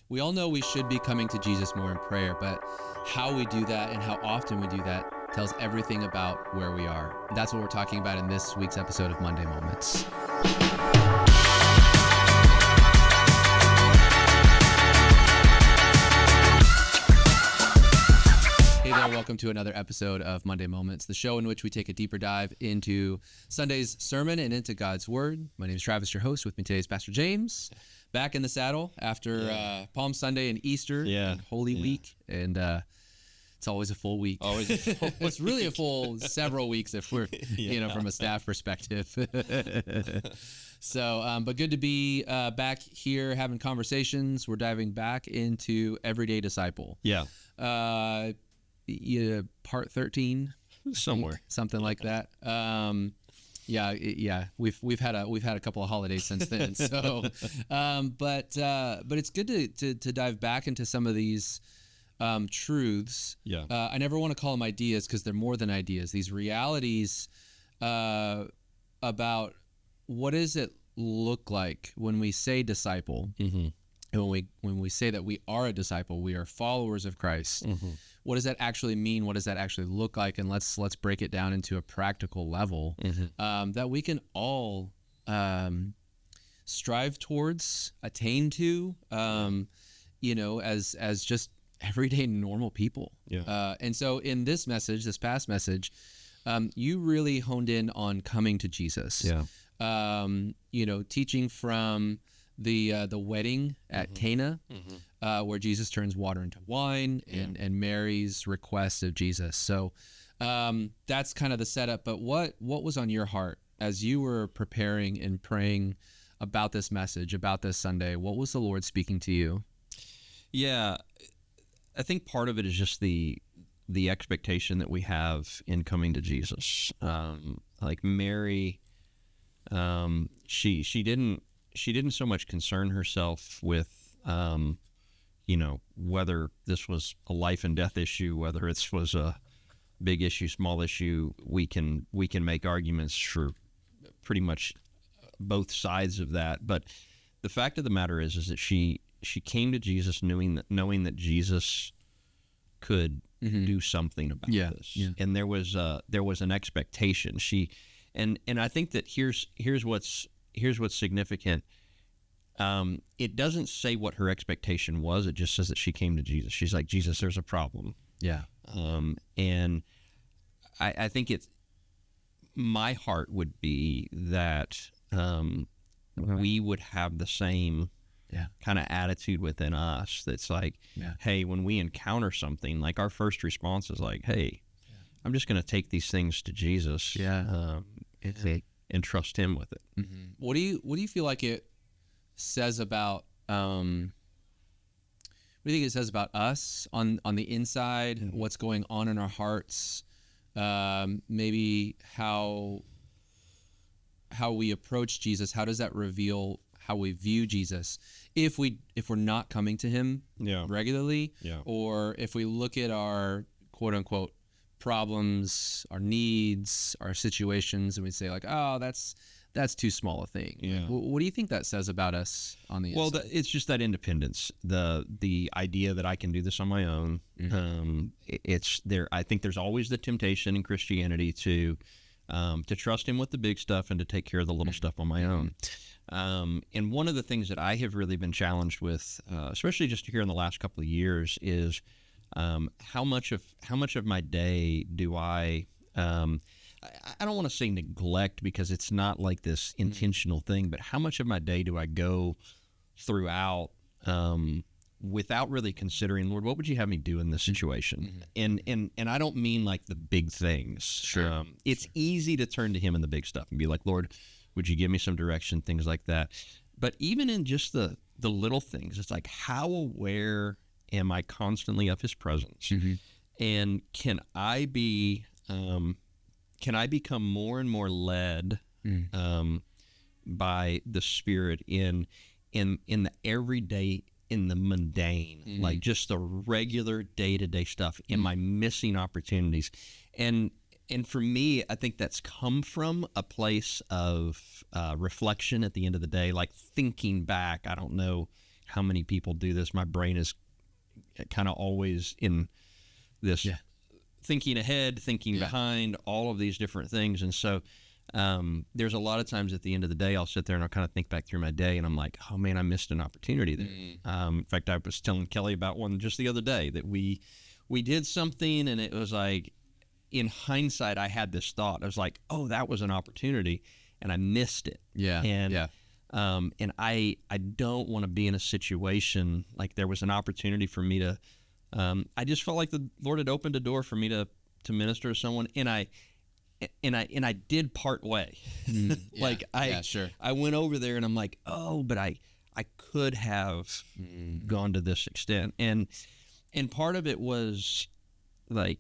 We all know we should be coming to Jesus more in prayer, but how we do that and how often we do that tells everything about where we are. That's what we're talking about in this week's episode of Monday Moments. Hey there, welcome to another episode of Monday Moments, the show in which we take a deeper dive into Sunday's sermon and into God's Word. My name is Travis, your host. With me today is Pastor James, back in the saddle after Palm Sunday and Easter and Holy Week. And it's always a full week. Always a full It's really a full several weeks if we're, from a staff perspective. So, but good to be back here having conversations. We're diving back into Everyday Disciple. Part 13 somewhere, something like that. We've had a couple of holidays since then. So, but it's good to dive back into some of these truths. I never want to call them ideas because they're more than ideas. These realities about what does it look like when we say disciple, and when we say that we are a disciple, we are followers of Christ. What does that actually mean? What does that actually look like? And let's break it down into a practical level that we can all strive towards, attain to, as just everyday normal people. And so in this past message, you really honed in on coming to Jesus. Teaching from the wedding at Cana, where Jesus turns water into wine, and Mary's request of Jesus. So that's kind of the setup. But what was on your heart as you were preparing and praying about this message, about this Sunday? What was the Lord speaking to you? Yeah, I think part of it is just the expectation that we have in coming to Jesus. Like Mary, she didn't so much concern herself with, whether this was a life and death issue, whether it was a big issue, small issue. We can make arguments for pretty much both sides of that. But the fact of the matter is that she came to Jesus knowing that Jesus could do something about this, and there was an expectation. And I think that here's what's significant. It doesn't say what her expectation was. It just says that she came to Jesus. She's like, Jesus, there's a problem. And I think my heart would be that we would have the same kind of attitude within us. That's like, hey, when we encounter something, like our first response is like, hey, I'm just going to take these things to Jesus. And trust Him with it. What do you feel like it says about? What do you think it says about us on the inside? What's going on in our hearts? Maybe how we approach Jesus. How does that reveal how we view Jesus? If we're not coming to Him regularly, or if we look at our quote unquote problems, our needs, our situations, and we say like, oh, that's too small a thing. What do you think that says about us on the inside? Well, it's just that independence, the idea that I can do this on my own. It's there. I think there's always the temptation in Christianity to trust Him with the big stuff and to take care of the little stuff on my own. And one of the things that I have really been challenged with, especially just here in the last couple of years, is how much of my day do I don't want to say neglect, because it's not like this intentional thing, but how much of my day do I go throughout without really considering, Lord, what would you have me do in this situation? And I don't mean like the big things. It's easy to turn to Him in the big stuff and be like, Lord, would you give me some direction, things like that. But even in just the little things, it's like, how aware am I constantly of His presence? And can I become more and more led by the Spirit in the everyday, in the mundane, like just the regular day-to-day stuff? Am I missing opportunities? And for me, I think that's come from a place of reflection at the end of the day, like thinking back. I don't know how many people do this. My brain is kind of always in this thinking ahead, thinking behind, all of these different things. And so there's a lot of times at the end of the day, I'll sit there and I'll kind of think back through my day, and I'm like, oh man, I missed an opportunity there. In fact, I was telling Kelly about one just the other day that we did something, and it was like, in hindsight, I had this thought. I was like, oh, that was an opportunity, and I missed it. And I don't want to be in a situation like there was an opportunity for me to. I just felt like the Lord had opened a door for me to minister to someone, and I did part way. I went over there, and I'm like, oh, but I could have gone to this extent, and part of it was like,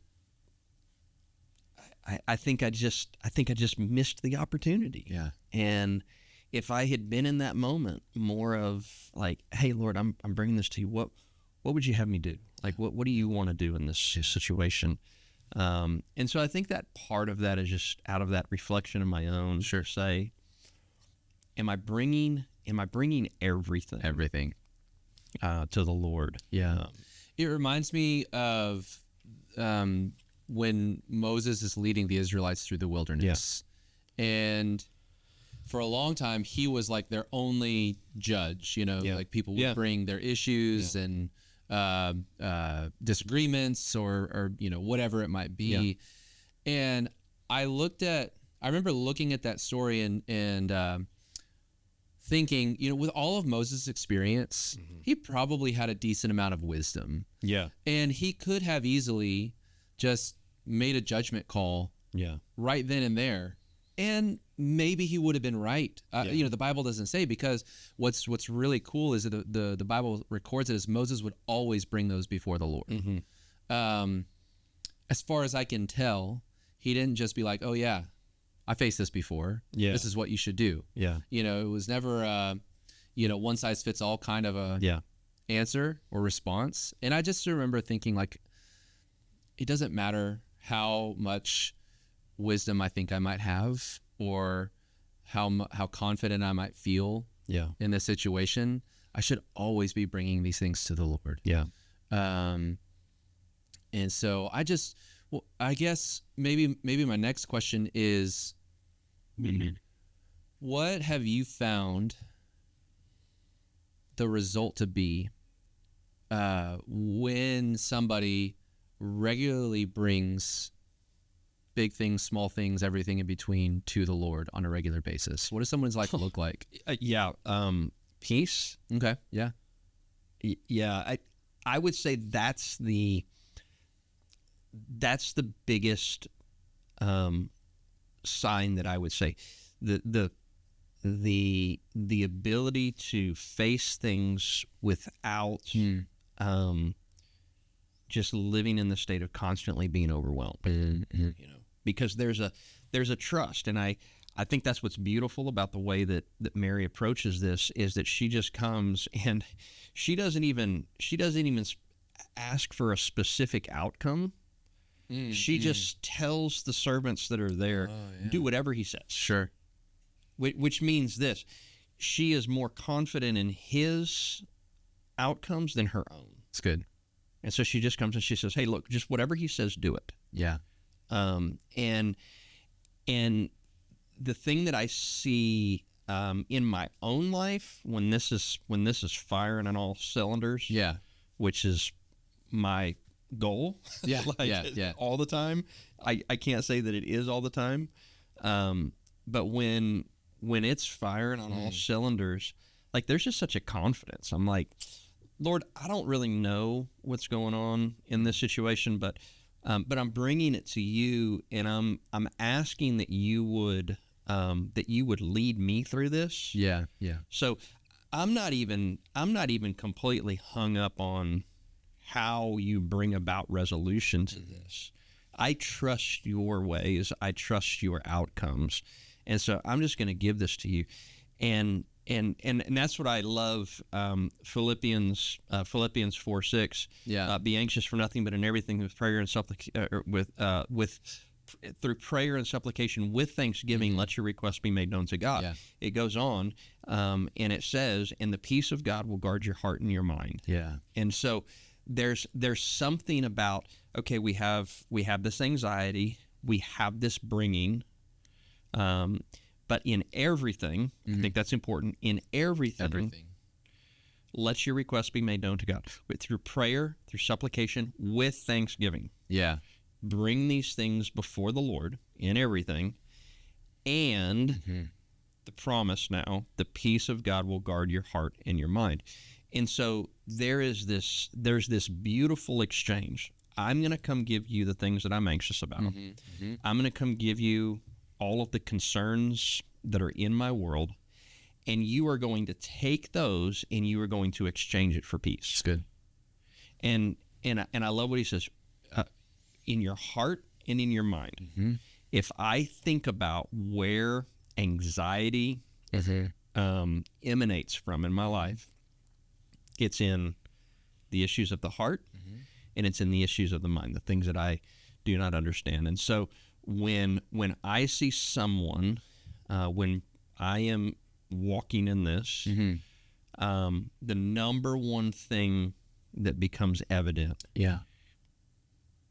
I think I just missed the opportunity. Yeah. And if I had been in that moment more of like, hey, Lord, I'm bringing this to you. What would you have me do? Like, what do you want to do in this situation? And so I think that part of that is just out of that reflection of my own. Sure. Say, am I bringing everything to the Lord? Yeah. It reminds me of when Moses is leading the Israelites through the wilderness. And for a long time, he was like their only judge, like people would bring their issues and disagreements or whatever it might be. And I remember looking at that story and thinking, with all of Moses' experience, he probably had a decent amount of wisdom. Yeah. And he could have easily just made a judgment call right then and there. And maybe he would have been right. The Bible doesn't say, because what's really cool is that the Bible records it as Moses would always bring those before the Lord. As far as I can tell, he didn't just be like, oh yeah, I faced this before. Yeah. This is what you should do. Yeah. It was never one size fits all kind of a answer or response. And I just remember thinking, like, it doesn't matter how much wisdom I think I might have, or how confident I might feel in this situation. I should always be bringing these things to the Lord. Yeah. And so I guess maybe my next question is, what have you found the result to be when somebody regularly brings big things, small things, everything in between to the Lord on a regular basis? What does someone's life look like? Peace. Okay. Yeah. Yeah. I would say that's the biggest sign that I would say. The ability to face things without just living in the state of constantly being overwhelmed. Because there's a trust, and I think that's what's beautiful about the way that Mary approaches this, is that she just comes and she doesn't even ask for a specific outcome. She just tells the servants that are there, do whatever he says. Sure. Which means this: she is more confident in his outcomes than her own. It's good. And so she just comes and she says, hey, look, just whatever he says, do it. Yeah. And the thing that I see in my own life when this is firing on all cylinders, which is my goal, all the time. I can't say that it is all the time, but when it's firing on all cylinders, like, there's just such a confidence. I'm like, Lord, I don't really know what's going on in this situation, but I'm bringing it to you, and I'm asking that you would lead me through this. Yeah, yeah. So I'm not even completely hung up on how you bring about resolution to this. I trust your ways. I trust your outcomes, and so I'm just going to give this to you, and that's what I love. Philippians 4:6. Yeah. Be anxious for nothing, but in everything with prayer and with through prayer and supplication with thanksgiving, let your requests be made known to God. Yeah. It goes on, and it says, and the peace of God will guard your heart and your mind. Yeah. And so there's something about, okay, we have this anxiety, we have this bringing, but in everything, I think that's important, in everything, let your requests be made known to God. Through prayer, through supplication, with thanksgiving. Yeah. Bring these things before the Lord in everything, and the promise now, the peace of God will guard your heart and your mind. And so there's this beautiful exchange. I'm going to come give you the things that I'm anxious about. I'm going to come give you all of the concerns that are in my world, and you are going to take those and you are going to exchange it for peace. It's good. And I love what he says, in your heart and in your mind. If I think about where anxiety emanates from in my life, it's in the issues of the heart and it's in the issues of the mind, the things that I do not understand. And so when I see someone, when I am walking in this, the number one thing that becomes evident,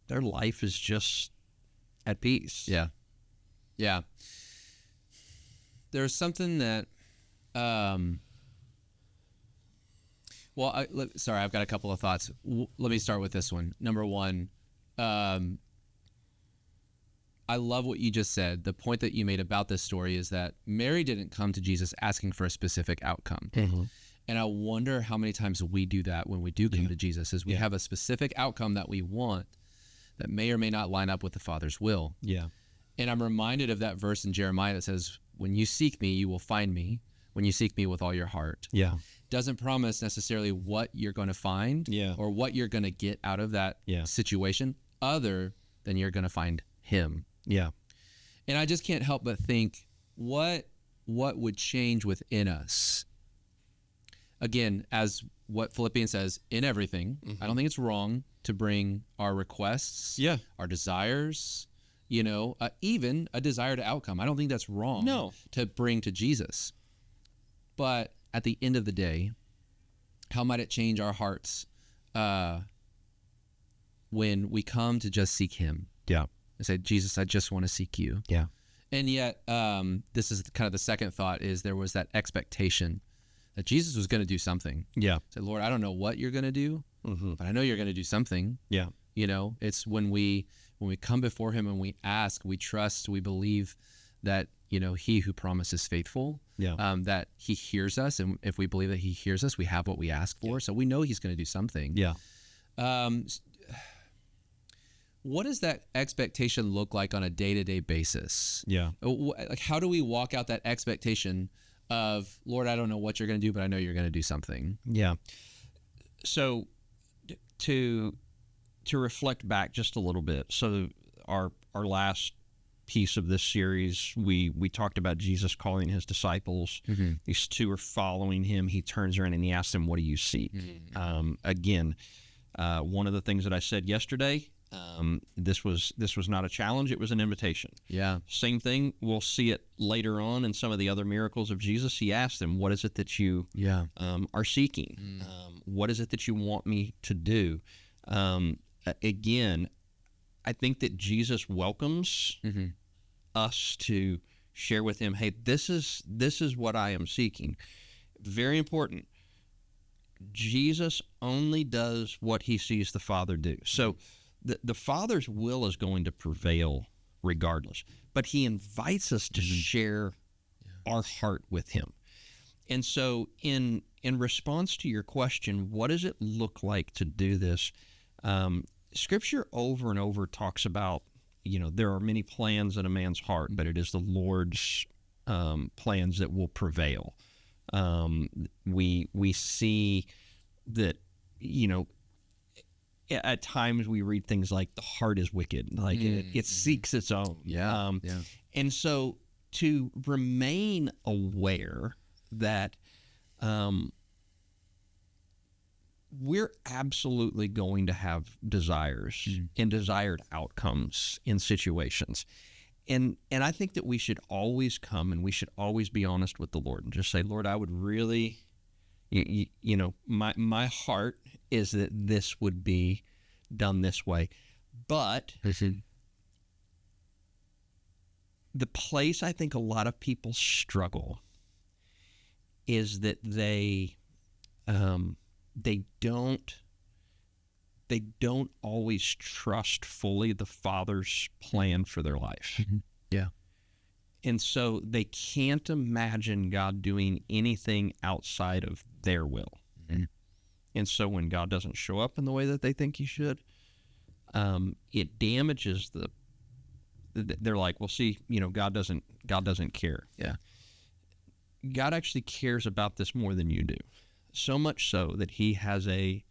their life is just at peace. Yeah. Yeah. There's something that, sorry, I've got a couple of thoughts. Let me start with this one. Number one, I love what you just said. The point that you made about this story is that Mary didn't come to Jesus asking for a specific outcome. And I wonder how many times we do that when we do come to Jesus, is we have a specific outcome that we want that may or may not line up with the Father's will. Yeah. And I'm reminded of that verse in Jeremiah that says, when you seek me, you will find me, when you seek me with all your heart. Yeah. Doesn't promise necessarily what you're going to find or what you're going to get out of that situation, other than you're going to find him. Yeah. And I just can't help but think, what would change within us? Again, as what Philippians says, in everything, I don't think it's wrong to bring our requests, our desires, even a desired outcome. I don't think that's wrong to bring to Jesus. But at the end of the day, how might it change our hearts when we come to just seek him? Yeah. And say, Jesus, I just want to seek you. Yeah. And yet, this is kind of the second thought, is there was that expectation that Jesus was going to do something. Yeah. Say, Lord, I don't know what you're going to do, but I know you're going to do something. Yeah. It's when we come before him and we ask, we trust, we believe that, he who promises faithful, that he hears us. And if we believe that he hears us, we have what we ask for. So we know he's going to do something. Yeah. What does that expectation look like on a day-to-day basis? Yeah. Like, how do we walk out that expectation of, Lord, I don't know what you're going to do, but I know you're going to do something? Yeah. So to reflect back just a little bit. So our last piece of this series, we talked about Jesus calling his disciples. These two are following him. He turns around and he asks them, what do you seek? Again, one of the things that I said yesterday, this was not a challenge, it was an invitation. Yeah. Same thing, we'll see it later on in some of the other miracles of Jesus. He asked them, what is it that you are seeking? What is it that you want me to do? Again, I think that Jesus welcomes us to share with him, hey, this is what I am seeking. Very important. Jesus only does what he sees the Father do. So the Father's will is going to prevail regardless, but he invites us to share our heart with him. And so in response to your question, what does it look like to do this? Scripture over and over talks about, there are many plans in a man's heart, but it is the Lord's plans that will prevail. We see that, at times we read things like the heart is wicked, like it seeks its own. And so to remain aware that we're absolutely going to have desires and desired outcomes in situations. And I think that we should always come and we should always be honest with the Lord and just say, Lord, I would really, my heart is that this would be done this way. But the place I think a lot of people struggle is that they don't always trust fully the Father's plan for their life. Yeah. And so they can't imagine God doing anything outside of their will. And so when God doesn't show up in the way that they think he should, it damages they're like, well, see, God doesn't care. Yeah. God actually cares about this more than you do. So much so that he has a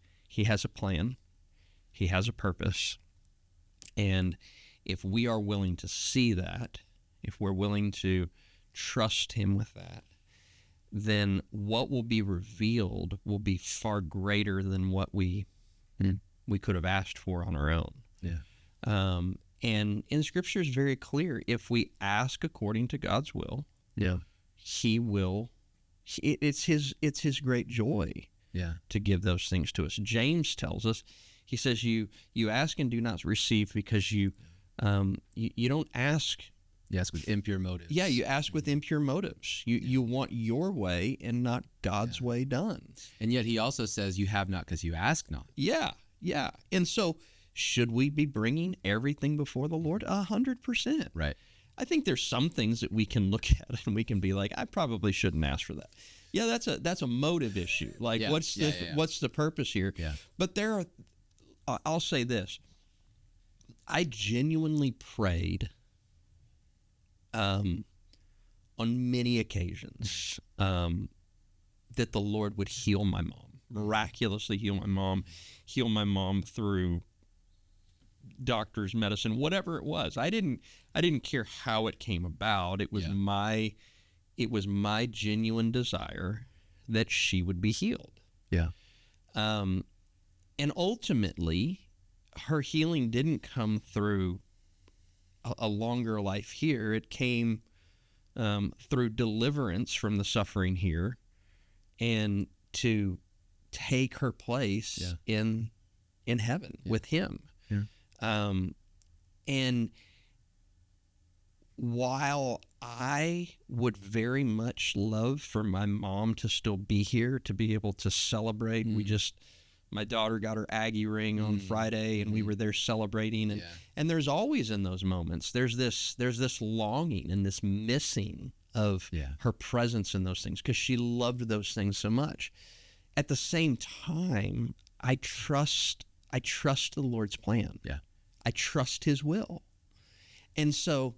plan. He has a purpose. And if we are willing to see that, if we're willing to trust him with that, then what will be revealed will be far greater than what we could have asked for on our own. Yeah. And in Scripture is very clear. If we ask according to God's will, he will. It's his great joy to give those things to us. James tells us, he says, you ask and do not receive because you don't ask. You ask with impure motives. Yeah, you ask with impure motives. You want your way and not God's way done. And yet he also says you have not because you ask not. Yeah. And so should we be bringing everything before the Lord? 100%. Right. I think there's some things that we can look at and we can be like, I probably shouldn't ask for that. Yeah, that's a motive issue. Like, what's the purpose here? Yeah. But I'll say this. I genuinely prayed on many occasions that the Lord would heal my mom, miraculously heal my mom through doctor's medicine, whatever it was. I didn't care how it came about. It was my genuine desire that she would be healed. Yeah. And ultimately, her healing didn't come through a longer life here. It came through deliverance from the suffering here, and to take her place in heaven with him. Yeah. And while I would very much love for my mom to still be here, to be able to celebrate, my daughter got her Aggie ring on Friday, and we were there celebrating. And there's always in those moments, there's this longing and this missing of her presence in those things because she loved those things so much. At the same time, I trust the Lord's plan. Yeah. I trust his will. And so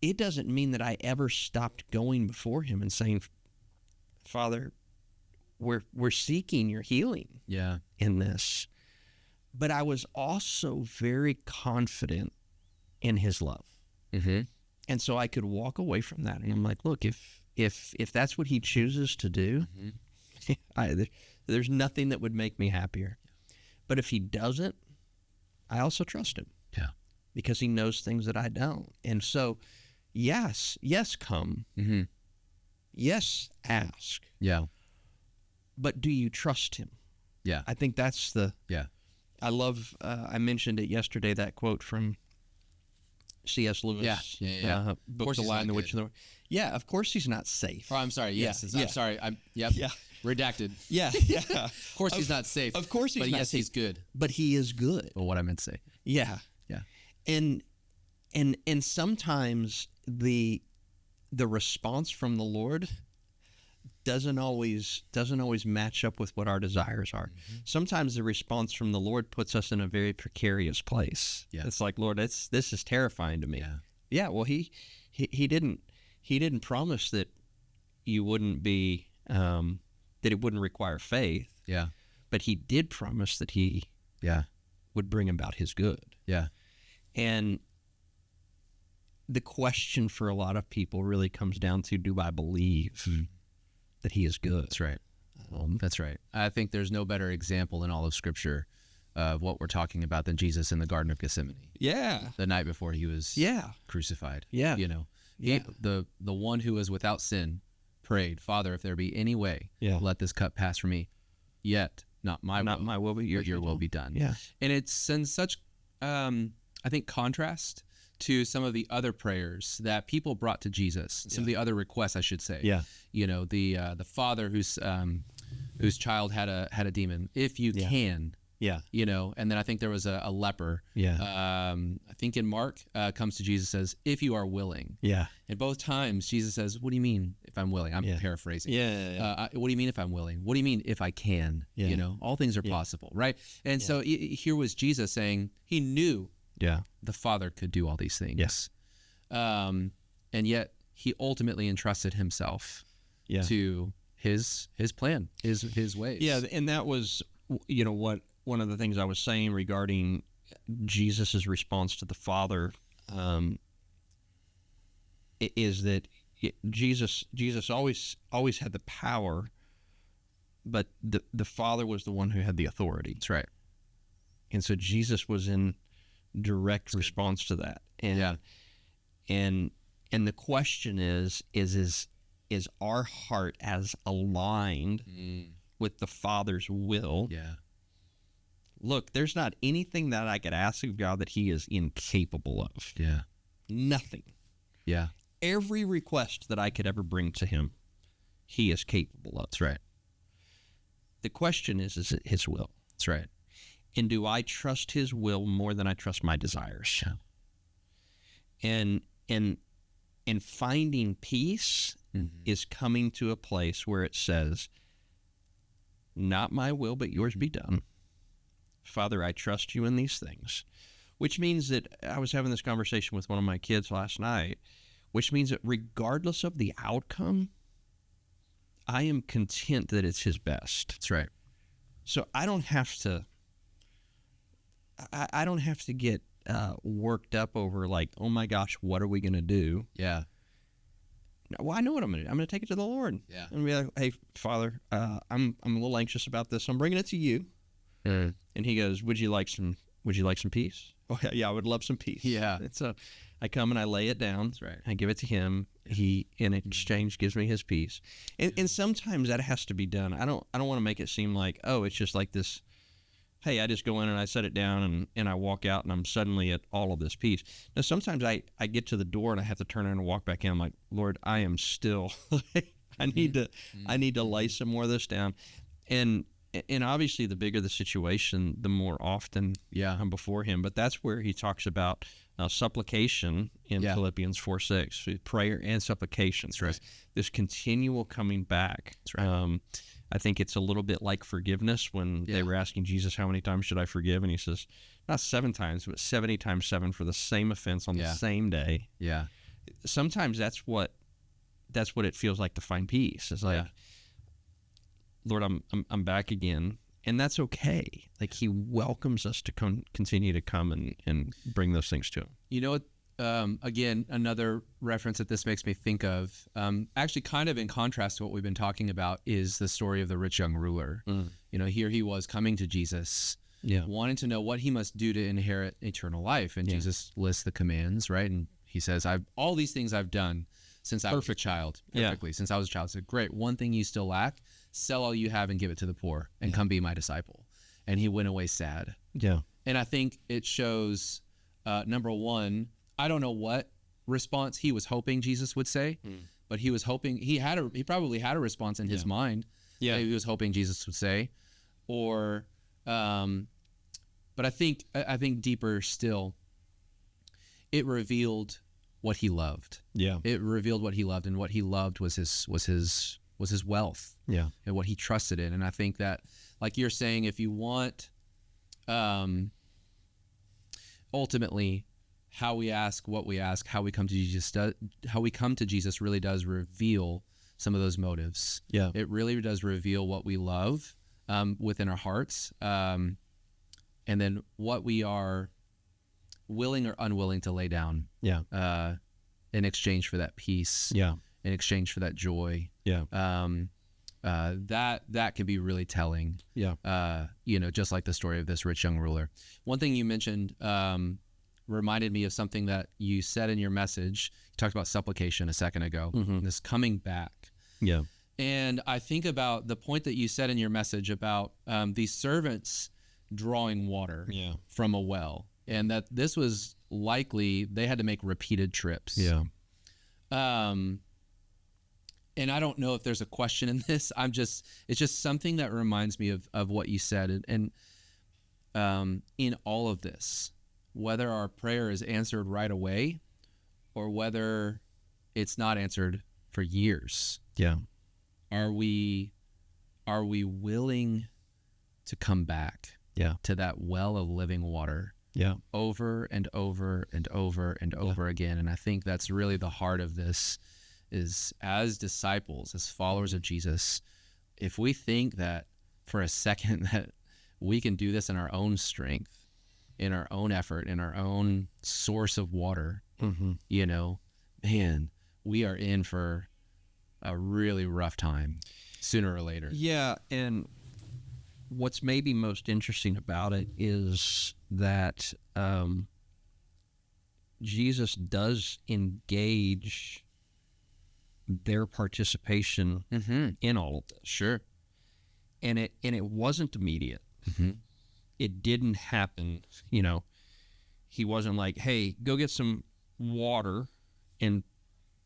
it doesn't mean that I ever stopped going before him and saying, Father, we're seeking your healing in this. But I was also very confident in his love. Mm-hmm. And so I could walk away from that. And I'm like, look, if that's what he chooses to do, there's nothing that would make me happier. But if he doesn't, I also trust him. Yeah. Because he knows things that I don't. And so, yes, come. Mm-hmm. Yes, ask. Yeah. But do you trust him? Yeah. I think that's I love, I mentioned it yesterday, that quote from C.S. Lewis. Yeah. Book The Lion, the Witch, and the... Yeah, of course he's not safe. Oh, I'm sorry. Yes. I'm sorry. Yeah. Redacted. Yeah. Of course he's not safe. Of course he's not safe. But yes, he's good. But he is good. Well, what I meant to say. Yeah. And sometimes the response from the Lord doesn't always match up with what our desires are. Mm-hmm. Sometimes the response from the Lord puts us in a very precarious place. Yeah. It's like, Lord, this is terrifying to me. Yeah. Well, he didn't promise that you wouldn't be that it wouldn't require faith. Yeah. But he did promise that he would bring about his good. Yeah. And the question for a lot of people really comes down to, do I believe that he is good? That's right. home. That's right. I think there's no better example in all of Scripture of what we're talking about than Jesus in the Garden of Gethsemane, Yeah. the night before he was crucified. Yeah. You know, Yeah. the one who was without sin prayed, Father, if there be any way, let this cup pass from me. Yet not my will, but your will be done. Yeah. And it's in such, I think, contrast to some of the other prayers that people brought to Jesus. Some of the other requests, I should say. Yeah. You know, the father whose child had a demon. If you can. Yeah. You know, and then I think there was a leper. Yeah. I think in Mark comes to Jesus, says, if you are willing. Yeah. And both times Jesus says, what do you mean if I'm willing? I'm paraphrasing. Yeah. What do you mean if I'm willing? What do you mean if I can? Yeah. You know, all things are possible, right? And so here was Jesus saying he knew the Father could do all these things. Yes. And yet he ultimately entrusted himself to his plan, his ways. Yeah, and that was, you know, what one of the things I was saying regarding Jesus's response to the Father is that Jesus always had the power, but the Father was the one who had the authority. That's right. And so Jesus was in direct response to that. And and the question is our heart as aligned with the Father's will? Yeah. Look, there's not anything that I could ask of God that he is incapable of. Yeah. Nothing. Yeah. Every request that I could ever bring to him, he is capable of. That's right. The question is it his will? That's right. And do I trust his will more than I trust my desires? Yeah. And finding peace is coming to a place where it says, not my will, but yours be done. Father, I trust you in these things, which means that I was having this conversation with one of my kids last night, which means that regardless of the outcome, I am content that it's his best. That's right. So I don't have to get worked up over like, oh my gosh, what are we going to do? Yeah. Well, I know what I'm going to do. I'm going to take it to the Lord. Yeah. And be like, hey, Father, I'm a little anxious about this. I'm bringing it to you. And he goes, would you like some peace? Oh yeah, I would love some peace. Yeah. And so I come and I lay it down. That's right. I give it to him. He, in exchange, gives me his peace. And sometimes that has to be done. I don't want to make it seem like, oh, it's just like this, hey, I just go in and I set it down and I walk out and I'm suddenly at all of this peace. Now, sometimes I get to the door and I have to turn around and walk back in. I'm like, Lord, I am still, I need to lay some more of this down. And obviously, the bigger the situation, the more often I'm before him. But that's where he talks about supplication in Philippians 4:6, prayer and supplication. That's right. This continual coming back. That's right. I think it's a little bit like forgiveness when they were asking Jesus, how many times should I forgive? And he says, not 7 times, but 70 times 7 for the same offense on the same day. Yeah. Sometimes that's what it feels like to find peace. It's like, Lord, I'm back again, and that's okay. Like he welcomes us to continue to come and bring those things to him. You know what? Again, another reference that this makes me think of, actually kind of in contrast to what we've been talking about, is the story of the rich young ruler. You know, here he was coming to Jesus, wanting to know what he must do to inherit eternal life. And Jesus lists the commands, right? And he says, all these things I've done since I was a child, since I was a child. So great, one thing you still lack, sell all you have and give it to the poor and come be my disciple. And he went away sad. Yeah. And I think it shows, number one, I don't know what response he was hoping Jesus would say, but he was hoping he probably had a response in his mind. Yeah. That he was hoping Jesus would say, or, but I think deeper still, it revealed what he loved. Yeah. It revealed what he loved, and what he loved was his wealth. Yeah. And what he trusted in. And I think that, like you're saying, if you want, ultimately, how we ask, what we ask, how we come to Jesus really does reveal some of those motives. Yeah. It really does reveal what we love within our hearts, and then what we are willing or unwilling to lay down. Yeah. In exchange for that peace. Yeah. In exchange for that joy. Yeah. That can be really telling. Yeah. Just like the story of this rich young ruler. One thing you mentioned reminded me of something that you said in your message. You talked about supplication a second ago, this coming back. Yeah. And I think about the point that you said in your message about these servants drawing water from a well, and that this was likely they had to make repeated trips. Yeah. And I don't know if there's a question in this. It's just something that reminds me of what you said. And in all of this, whether our prayer is answered right away or whether it's not answered for years. Yeah. Are we willing to come back to that well of living water over and over and over and over again? And I think that's really the heart of this is, as disciples, as followers of Jesus, if we think that for a second that we can do this in our own strength, in our own effort, in our own source of water, man, we are in for a really rough time sooner or later. Yeah, and what's maybe most interesting about it is that Jesus does engage their participation in all of this. Sure. And it wasn't immediate. It didn't happen, He wasn't like, hey, go get some water and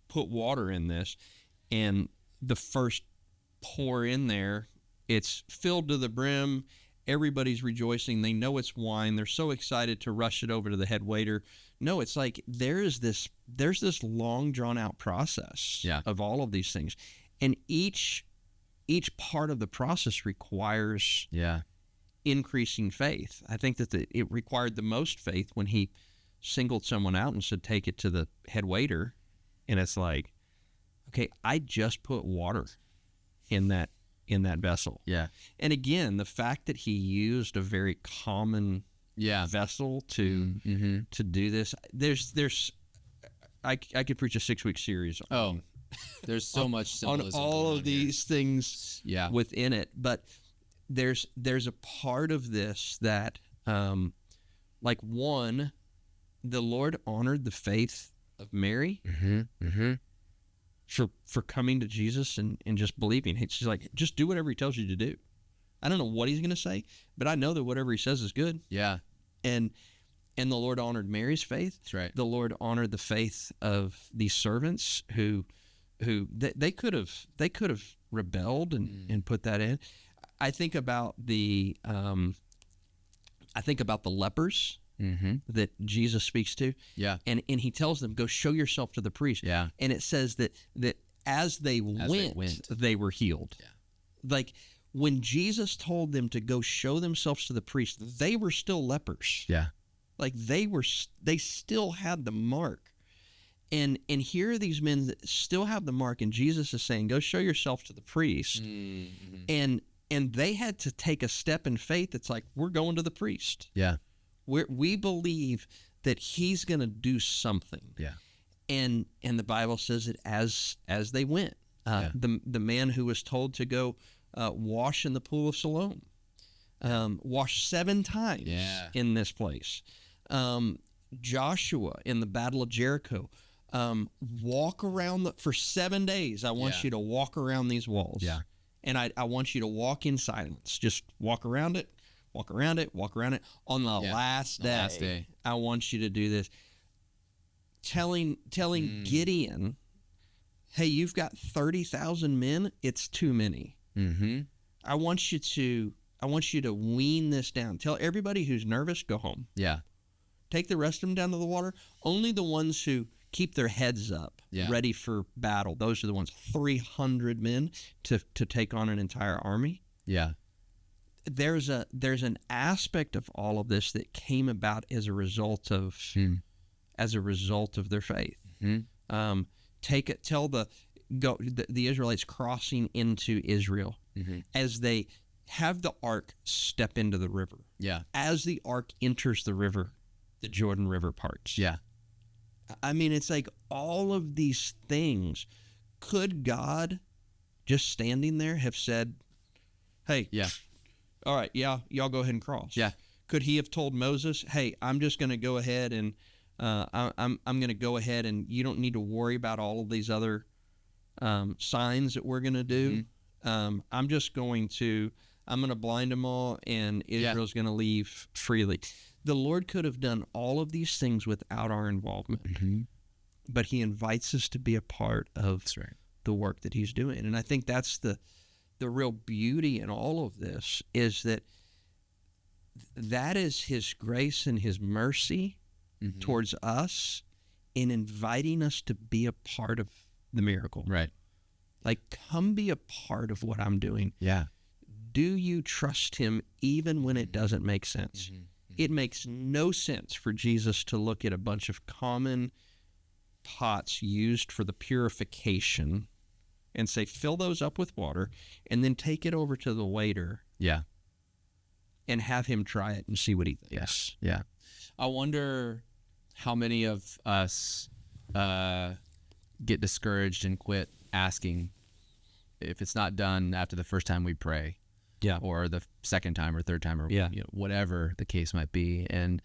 put water in this. And the first pour in there, it's filled to the brim. Everybody's rejoicing. They know it's wine. They're so excited to rush it over to the head waiter. No, it's like there's this long drawn out process of all of these things. And each part of the process requires increasing faith. I think that it required the most faith when he singled someone out and said, take it to the head waiter. And it's like, okay, I just put water in that vessel. Yeah. And again, the fact that he used a very common vessel to do this, I could preach a 6-week series there's so much symbolism on all of these things within it. But there's a part of this that one, the Lord honored the faith of Mary for coming to Jesus and just believing. She's like, just do whatever he tells you to do. I don't know what he's going to say, but I know that whatever he says is good. Yeah. And the Lord honored Mary's faith. That's right. The Lord honored the faith of these servants who they could have rebelled and put that in. I think about the lepers that Jesus speaks to. Yeah. And he tells them, go show yourself to the priest. Yeah. And it says that as they went, they were healed. Yeah. Like when Jesus told them to go show themselves to the priest, they were still lepers. Yeah. Like they still had the mark. And here are these men that still have the mark, and Jesus is saying, go show yourself to the priest. And they had to take a step in faith. It's like, we're going to the priest. Yeah. We believe that he's going to do something. Yeah. And the Bible says that as they went, the man who was told to go wash in the pool of Siloam, wash 7 times in this place. Joshua in the Battle of Jericho, walk around for 7 days. I want you to walk around these walls. Yeah. And I want you to walk in silence. Just walk around it. Walk around it. On the last day, I want you to do this. Telling Gideon, hey, you've got 30,000 men. It's too many. I want you to wean this down. Tell everybody who's nervous, go home. Yeah. Take the rest of them down to the water. Only the ones who keep their heads up, ready for battle. Those are the ones. 300 men to take on an entire army. Yeah. There's an aspect of all of this that came about as a result of their faith. Tell the Israelites crossing into Israel as they have the ark step into the river. Yeah. As the ark enters the river, the Jordan River parts. Yeah. I mean, it's like all of these things. Could God just standing there, have said, hey, Yeah. all right, yeah, y'all go ahead and cross? Yeah. Could he have told Moses, hey, I'm just going to go ahead and I'm going to go ahead and you don't need to worry about all of these other signs that we're going to do. I'm going to blind them all, and Israel's going to leave freely. The Lord could have done all of these things without our involvement, but he invites us to be a part of the work that he's doing. And I think that's the real beauty in all of this, is that is his grace and his mercy towards us in inviting us to be a part of the miracle. Right. Like, come be a part of what I'm doing. Yeah. Do you trust him even when it doesn't make sense? It makes no sense for Jesus to look at a bunch of common pots used for the purification and say, fill those up with water, and then take it over to the waiter. Yeah. And have him try it and see what he thinks. Yes. Yeah. I wonder how many of us get discouraged and quit asking if it's not done after the first time we pray. Yeah. Or the second time or third time, or yeah. Whatever the case might be. And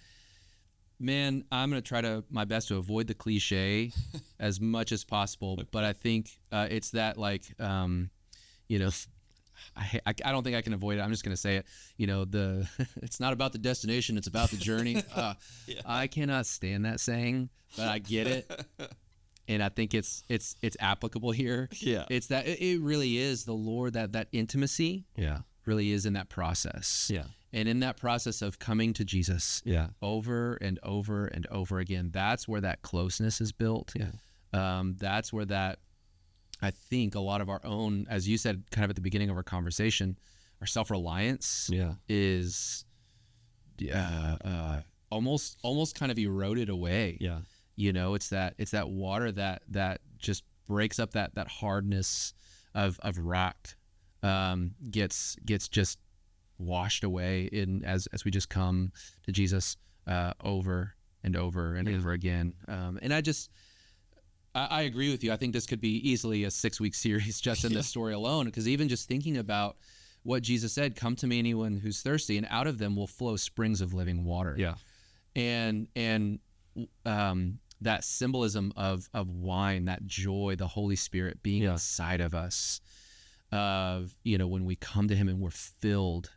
man, I'm going to try my best to avoid the cliche as much as possible. But I think it's that, like, I don't think I can avoid it. I'm just going to say it. It's not about the destination. It's about the journey. I cannot stand that saying, but I get it. And I think it's applicable here. Yeah. It's that it really is the Lord, that intimacy. Yeah. Really is in that process. Yeah. And in that process of coming to Jesus over and over and over again, that's where that closeness is built. Yeah. That's where I think a lot of our own, as you said, kind of at the beginning of our conversation, our self-reliance is almost kind of eroded away. Yeah. It's that water that just breaks up that hardness of rock, gets just washed away as we just come to Jesus over and over and over again. And I agree with you. I think this could be easily a 6-week series just in this story alone, because even just thinking about what Jesus said, come to me, anyone who's thirsty, and out of them will flow springs of living water. Yeah. And that symbolism of wine, that joy, the Holy Spirit being inside of us, when we come to him and we're filled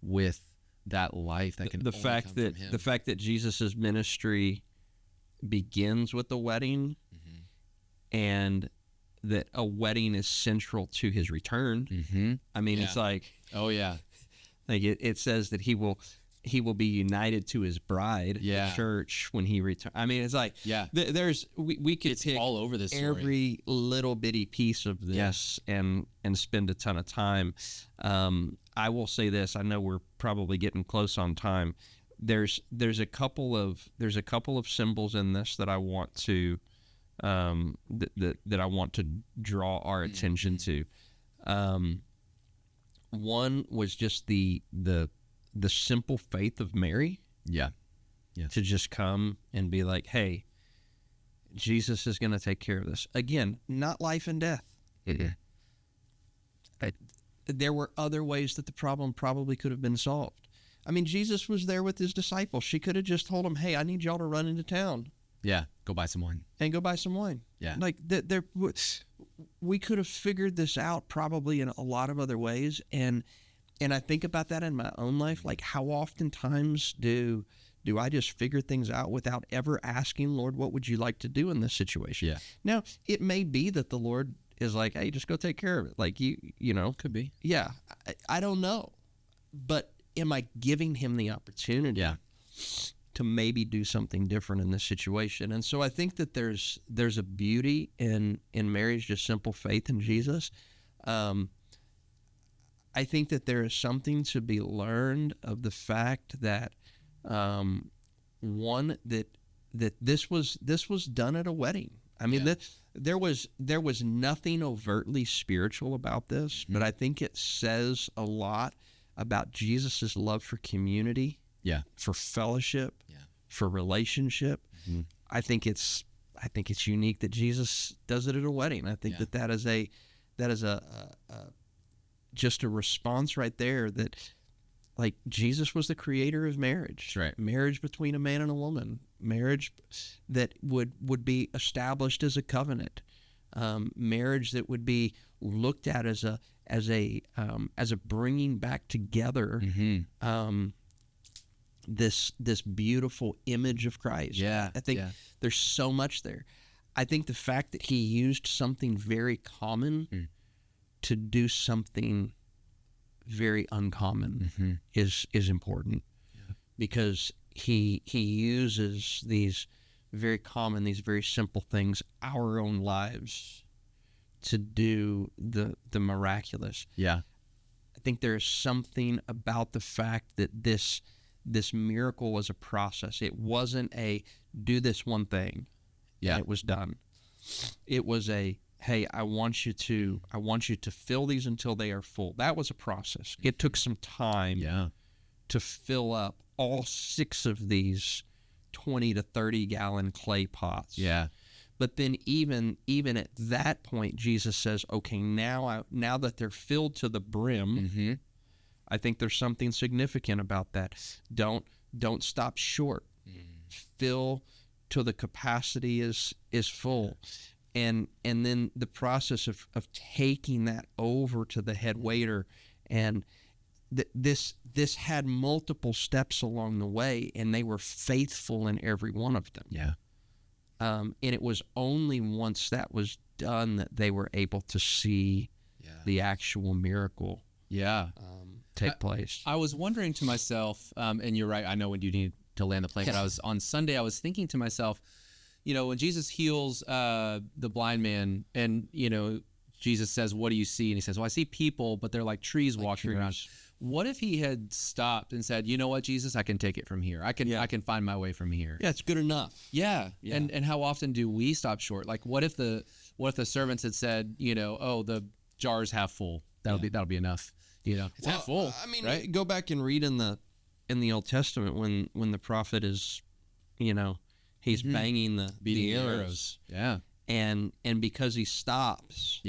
with that life that can the fact come from him. The fact that Jesus's ministry begins with the wedding, and that a wedding is central to his return. I mean, it's like, it says that he will be united to his bride, the church, when he returns. I mean, it's like, we could pick all over this story. Every little bitty piece of this and spend a ton of time. I will say this. I know we're probably getting close on time. There's a couple of symbols in this that I want to that I want to draw our attention to. One was just the simple faith of Mary. Yeah. To just come and be like, hey, Jesus is going to take care of this. Again, not life and death. There were other ways that the problem probably could have been solved. I mean, Jesus was there with his disciples. She could have just told him, hey, I need y'all to run into town. Yeah, go buy some wine. Yeah. Like, we could have figured this out probably in a lot of other ways. And I think about that in my own life. Like, how oftentimes do I just figure things out without ever asking, Lord, what would you like to do in this situation? Yeah. Now, it may be that the Lord is like, hey, just go take care of it. Like, you know. Could be. Yeah. I don't know. But am I giving him the opportunity to maybe do something different in this situation? And so I think that there's a beauty in Mary's just simple faith in Jesus. I think that there is something to be learned of the fact that that this was done at a wedding. I mean, there was nothing overtly spiritual about this, but I think it says a lot about Jesus's love for community, for fellowship, for relationship. I think it's unique that Jesus does it at a wedding. I think that is just a response right there that, like, Jesus was the creator of marriage. That's right. Marriage between a man and a woman. Marriage that would be established as a covenant. Marriage that would be looked at as a bringing back together. This beautiful image of Christ. Yeah, I think there's so much there. I think the fact that he used something very common to do something very uncommon is important, because he uses these very common, these very simple things, our own lives, to do the miraculous. Yeah. I think there is something about the fact that this miracle was a process. It wasn't a do this one thing, and it was done. It was a, hey, I want you to fill these until they are full. That was a process. It took some time to fill up all 6 of these 20 to 30 gallon clay pots. Yeah. But then even at that point, Jesus says, okay, now that they're filled to the brim, I think there's something significant about that. Don't stop short. Fill till the capacity is full. And then the process of taking that over to the head waiter, and this had multiple steps along the way, and they were faithful in every one of them. Yeah. And it was only once that was done that they were able to see the actual miracle take place. I was wondering to myself, and you're right, I know when you need to land the plane, but on Sunday, I was thinking to myself, when Jesus heals the blind man, and, Jesus says, what do you see? And he says, well, I see people, but they're like trees walking around. What if he had stopped and said, you know what, Jesus, I can take it from here. I can find my way from here. Yeah, it's good enough. Yeah. And how often do we stop short? Like, what if the servants had said, oh, the jar's half full. That'll be enough. It's half full. I mean, right? Go back and read in the Old Testament when the prophet is, he's banging the arrows. Yeah. And because he stops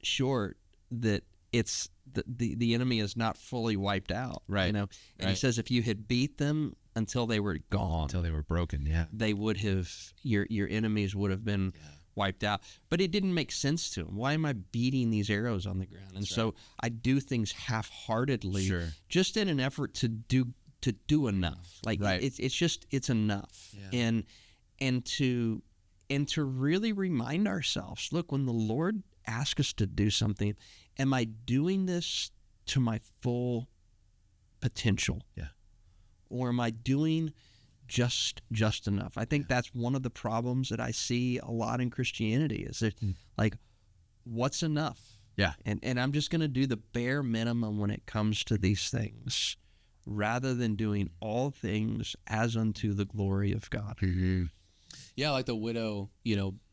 short, that it's the enemy is not fully wiped out. Right. And he says, if you had beat them until they were gone, until they were broken, they would have, your enemies would have been wiped out. But it didn't make sense to him. Why am I beating these arrows on the ground? And so I do things half-heartedly, just in an effort to do enough. Like it's enough. Yeah. And to really remind ourselves, look, when the Lord asks us to do something, am I doing this to my full potential? Yeah. Or am I doing just enough? I think that's one of the problems that I see a lot in Christianity, is that like, what's enough? Yeah. And I'm just going to do the bare minimum when it comes to these things, rather than doing all things as unto the glory of God. Yeah, like the widow,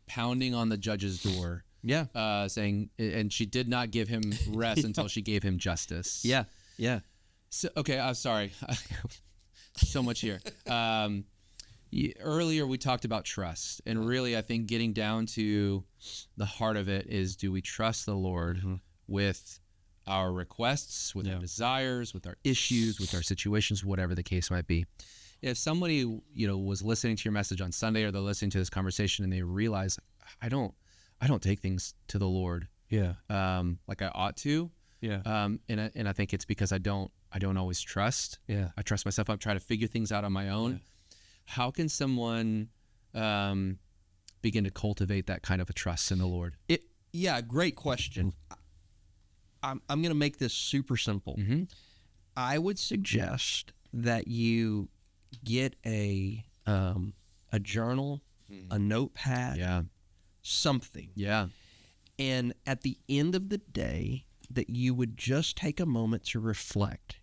pounding on the judge's door. Yeah. Saying, and she did not give him rest until she gave him justice. Yeah. Yeah. So, okay, I'm sorry. So much here. Earlier we talked about trust, and really I think getting down to the heart of it is, do we trust the Lord with our requests, with our desires, with our issues, with our situations, whatever the case might be? If somebody, was listening to your message on Sunday, or they're listening to this conversation, and they realize, I don't take things to the Lord, like I ought to, and I think it's because I don't always trust. Yeah, I trust myself. I'm trying to figure things out on my own. Yeah. How can someone begin to cultivate that kind of a trust in the Lord? Great question. I'm going to make this super simple. I would suggest that you get a journal, a notepad, something. Yeah. And at the end of the day, that you would just take a moment to reflect.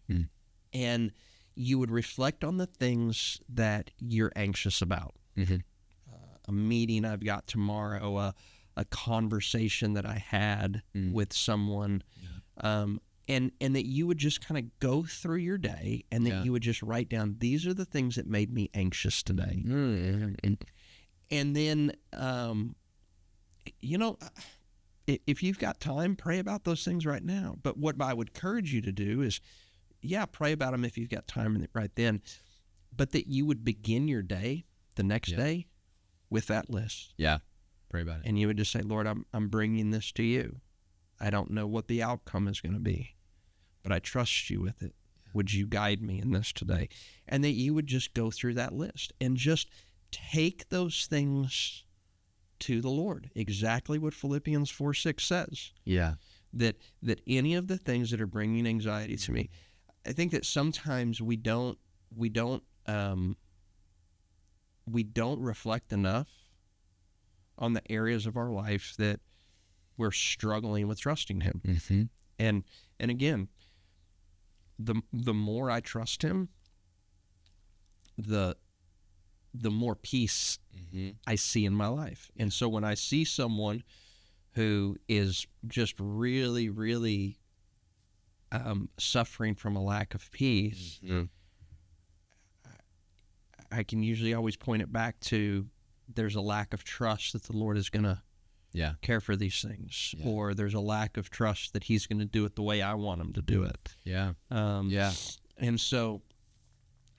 And you would reflect on the things that you're anxious about. A meeting I've got tomorrow, a conversation that I had with someone, and that you would just kind of go through your day, and that you would just write down, these are the things that made me anxious today. And then, if you've got time, pray about those things right now. But what I would encourage you to do is, pray about them if you've got time right then, but that you would begin your day the next day with that list. Yeah. Pray about it. And you would just say, Lord, I'm bringing this to you. I don't know what the outcome is going to be, but I trust you with it. Would you guide me in this today? And that you would just go through that list and just take those things to the Lord. Exactly what Philippians 4:6 says. Yeah. That any of the things that are bringing anxiety to me, I think that sometimes we don't reflect enough on the areas of our life that we're struggling with trusting Him. Mm-hmm. And again, the more I trust Him, the more peace I see in my life. And so when I see someone who is just really, really suffering from a lack of peace, I can usually always point it back to there's a lack of trust that the Lord is going to care for these things, or there's a lack of trust that He's going to do it the way I want Him to do it. Yeah. And so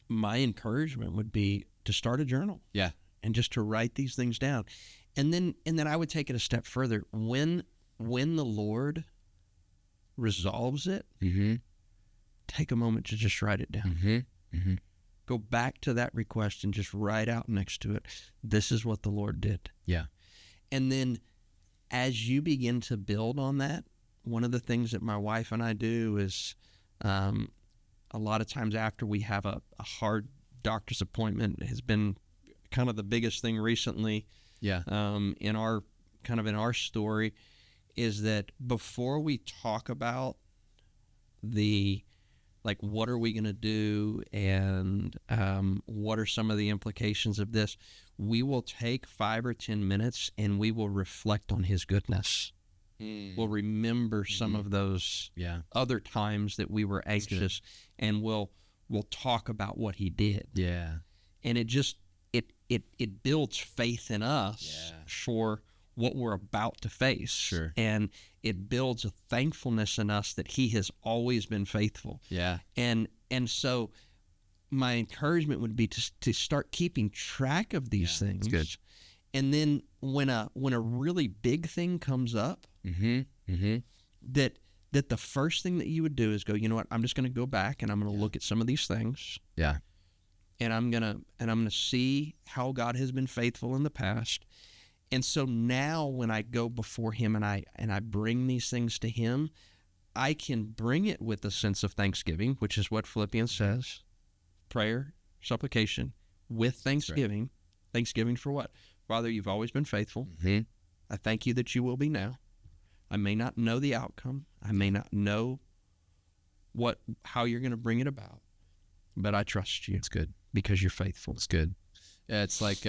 my encouragement would be to start a journal. Yeah. And just to write these things down. And then I would take it a step further. When the Lord resolves it, take a moment to just write it down. Go back to that request and just write out next to it, this is what the Lord did. Yeah. And then as you begin to build on that, one of the things that my wife and I do is a lot of times after we have a hard doctor's appointment, has been kind of the biggest thing recently in our story, is that before we talk about what are we going to do and what are some of the implications of this, we will take 5 or 10 minutes and we will reflect on His goodness. We'll remember some of those other times that we were anxious, and we'll talk about what He did. Yeah. And it just it builds faith in us for what we're about to face. Sure. And it builds a thankfulness in us that He has always been faithful. Yeah. And so my encouragement would be to start keeping track of these things. That's good. And then when a really big thing comes up, that the first thing that you would do is go, you know what, I'm just going to go back and I'm going to look at some of these things. Yeah. And I'm gonna see how God has been faithful in the past. And so now when I go before Him and I bring these things to Him, I can bring it with a sense of thanksgiving, which is what Philippians says. Prayer, supplication, with thanksgiving. Right. Thanksgiving for what? Father, you've always been faithful. I thank you that you will be now. I may not know the outcome. I may not know how you're going to bring it about, but I trust you. It's good. Because you're faithful. It's good. Yeah, it's like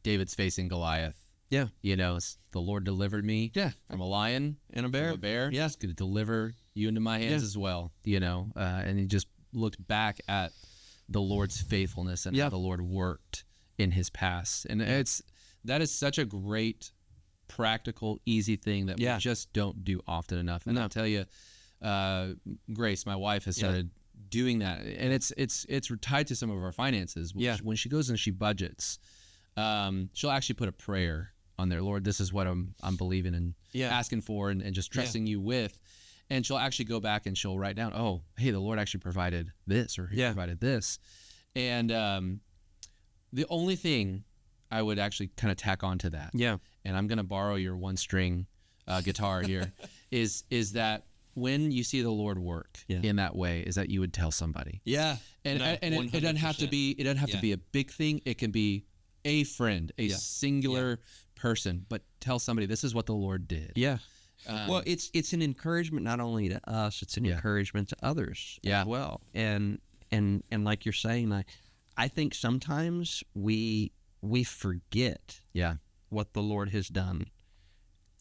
David's facing Goliath. Yeah. You know, the Lord delivered me from a lion and a bear. From a bear. Yeah. He's going to deliver you into my hands as well, you know. And he just looked back at the Lord's faithfulness and how the Lord worked in his past. And that is such a great, practical, easy thing that we just don't do often enough. And I'll tell you, Grace, my wife, has started doing that, and it's tied to some of our finances. When she goes and she budgets, she'll actually put a prayer on there. Lord, this is what I'm believing and asking for, and just trusting you with. And she'll actually go back and she'll write down, oh, hey, the Lord actually provided this, or He provided this. And the only thing I would actually kind of tack on to that, and I'm going to borrow your one string guitar here, is that when you see the Lord work in that way, is that you would tell somebody. Yeah. And it doesn't have to be to be a big thing. It can be a friend, a singular person, but tell somebody this is what the Lord did. Yeah. Well, it's an encouragement not only to us, it's an encouragement to others as well. And like you're saying, I think sometimes we forget what the Lord has done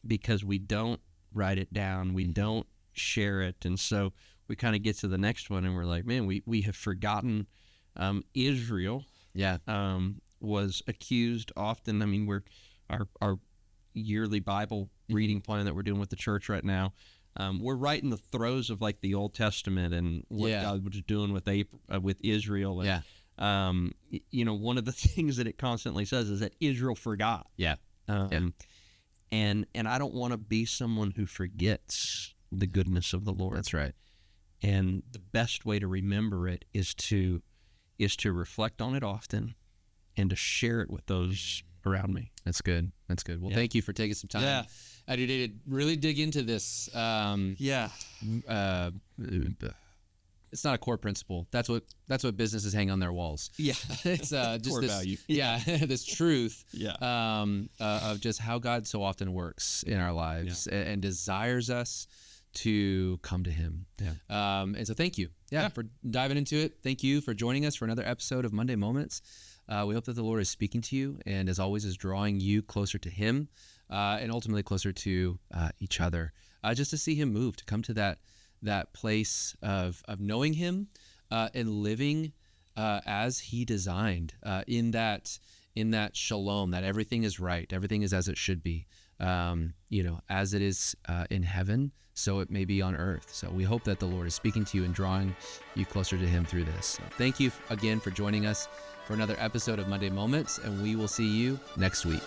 because we don't write it down. We don't share it. And so we kind of get to the next one and we're like, man, we have forgotten Israel was accused often. I mean, our yearly Bible reading plan that we're doing with the church right now. We're right in the throes of like the Old Testament and what God was doing with Israel. And, one of the things that it constantly says is that Israel forgot. And I don't want to be someone who forgets the goodness of the Lord. That's right. And the best way to remember it is to reflect on it often and to share it with those around me. That's good. Well, thank you for taking some time out of your day to really dig into this. It's not a core principle. That's what businesses hang on their walls. It's just core this value. This truth of just how God so often works in our lives and desires us to come to Him. And so thank you for diving into it. Thank you for joining us for another episode of Monday Moments. We hope that the Lord is speaking to you and, as always, is drawing you closer to Him and ultimately closer to each other, just to see Him move, to come to that place of knowing Him and living as He designed, in that shalom, that everything is right, everything is as it should be, as it is in heaven, so it may be on earth. So we hope that the Lord is speaking to you and drawing you closer to Him through this. So thank you again for joining us for another episode of Monday Moments, and we will see you next week.